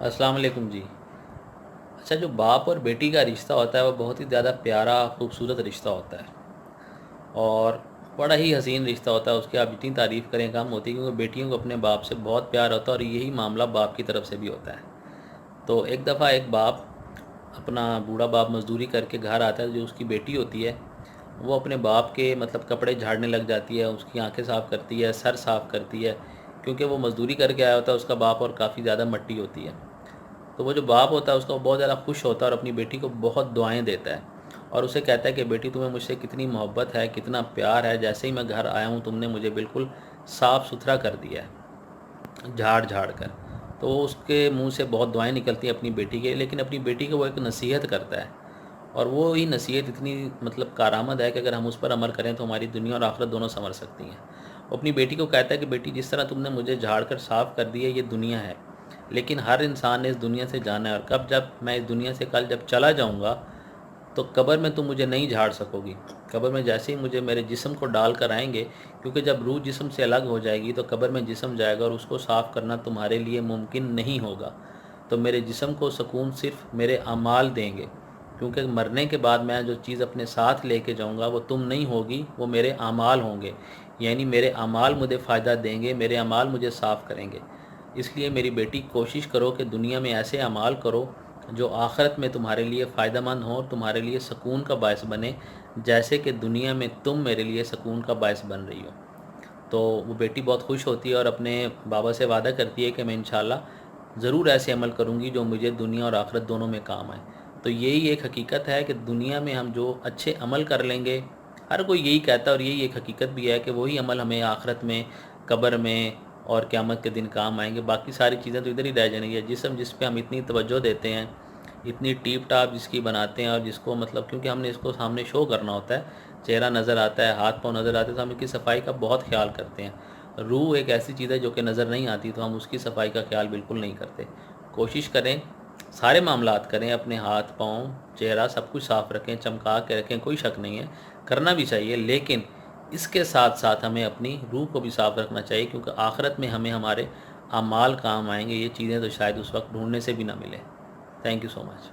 السلام علیکم جی۔ اچھا، جو باپ اور بیٹی کا رشتہ ہوتا ہے وہ بہت ہی زیادہ پیارا خوبصورت رشتہ ہوتا ہے، اور بڑا ہی حسین رشتہ ہوتا ہے۔ اس کی آپ جتنی تعریف کریں کم ہوتی ہے، کیونکہ بیٹیوں کو اپنے باپ سے بہت پیار ہوتا ہے، اور یہی معاملہ باپ کی طرف سے بھی ہوتا ہے۔ تو ایک دفعہ ایک باپ، اپنا بوڑھا باپ مزدوری کر کے گھر آتا ہے، جو اس کی بیٹی ہوتی ہے وہ اپنے باپ کے کپڑے جھاڑنے لگ جاتی ہے، اس کی آنکھیں صاف کرتی ہے، سر صاف کرتی ہے، کیونکہ وہ مزدوری کر کے آیا ہوتا ہے اس کا باپ، اور کافی زیادہ مٹی ہوتی ہے۔ تو وہ جو باپ ہوتا ہے اس کا بہت زیادہ خوش ہوتا ہے، اور اپنی بیٹی کو بہت دعائیں دیتا ہے، اور اسے کہتا ہے کہ بیٹی تمہیں مجھ سے کتنی محبت ہے، کتنا پیار ہے، جیسے ہی میں گھر آیا ہوں تم نے مجھے بالکل صاف ستھرا کر دیا ہے جھاڑ جھاڑ کر۔ تو وہ اس کے منہ سے بہت دعائیں نکلتی ہیں اپنی بیٹی کے، لیکن اپنی بیٹی کو وہ ایک نصیحت کرتا ہے، اور وہی نصیحت اتنی کارآمد ہے کہ اگر ہم اس پر عمل کریں تو ہماری دنیا اور آخرت دونوں سنور سکتی ہیں۔ وہ اپنی بیٹی کو کہتا ہے کہ بیٹی، جس طرح تم نے مجھے جھاڑ کر صاف کر دی ہے یہ دنیا ہے، لیکن ہر انسان نے اس دنیا سے جانا ہے، اور جب میں اس دنیا سے کل جب چلا جاؤں گا تو قبر میں تم مجھے نہیں جھاڑ سکو گی۔ قبر میں جیسے ہی مجھے میرے جسم کو ڈال کر آئیں گے، کیونکہ جب روح جسم سے الگ ہو جائے گی تو قبر میں جسم جائے گا، اور اس کو صاف کرنا تمہارے لیے ممکن نہیں ہوگا۔ تو میرے جسم کو سکون صرف میرے اعمال دیں گے، کیونکہ مرنے کے بعد میں جو چیز اپنے ساتھ لے کے جاؤں گا وہ تم نہیں ہوگی، وہ میرے اعمال ہوں گے، یعنی میرے اعمال مجھے فائدہ دیں گے، میرے اعمال مجھے صاف کریں گے۔ اس لیے میری بیٹی، کوشش کرو کہ دنیا میں ایسے اعمال کرو جو آخرت میں تمہارے لیے فائدہ مند ہوں اور تمہارے لیے سکون کا باعث بنے، جیسے کہ دنیا میں تم میرے لیے سکون کا باعث بن رہی ہو۔ تو وہ بیٹی بہت خوش ہوتی ہے، اور اپنے بابا سے وعدہ کرتی ہے کہ میں انشاءاللہ ضرور ایسے عمل کروں گی جو مجھے دنیا اور آخرت دونوں میں کام آئے۔ تو یہی ایک حقیقت ہے کہ دنیا میں ہم جو اچھے عمل کر لیں گے، ہر کوئی یہی کہتا ہے، اور یہی ایک حقیقت بھی ہے کہ وہی عمل ہمیں آخرت میں، قبر میں اور قیامت کے دن کام آئیں گے۔ باقی ساری چیزیں تو ادھر ہی رہ جائیں گی۔ جسم جس پہ ہم اتنی توجہ دیتے ہیں، اتنی ٹیپ ٹاپ جس کی بناتے ہیں، اور جس کو کیونکہ ہم نے اس کو سامنے شو کرنا ہوتا ہے، چہرہ نظر آتا ہے، ہاتھ پاؤں نظر آتے ہیں، تو ہم اس کی صفائی کا بہت خیال کرتے ہیں۔ روح ایک ایسی چیز ہے جو کہ نظر نہیں آتی، تو ہم اس کی صفائی کا خیال بالکل نہیں کرتے۔ کوشش کریں، سارے معاملات کریں، اپنے ہاتھ پاؤں چہرہ سب کچھ صاف رکھیں، چمکا کے رکھیں، کوئی شک نہیں ہے، کرنا بھی چاہیے، لیکن اس کے ساتھ ساتھ ہمیں اپنی روح کو بھی صاف رکھنا چاہیے، کیونکہ آخرت میں ہمیں ہمارے اعمال کام آئیں گے۔ یہ چیزیں تو شاید اس وقت ڈھونڈنے سے بھی نہ ملے۔ Thank you so much.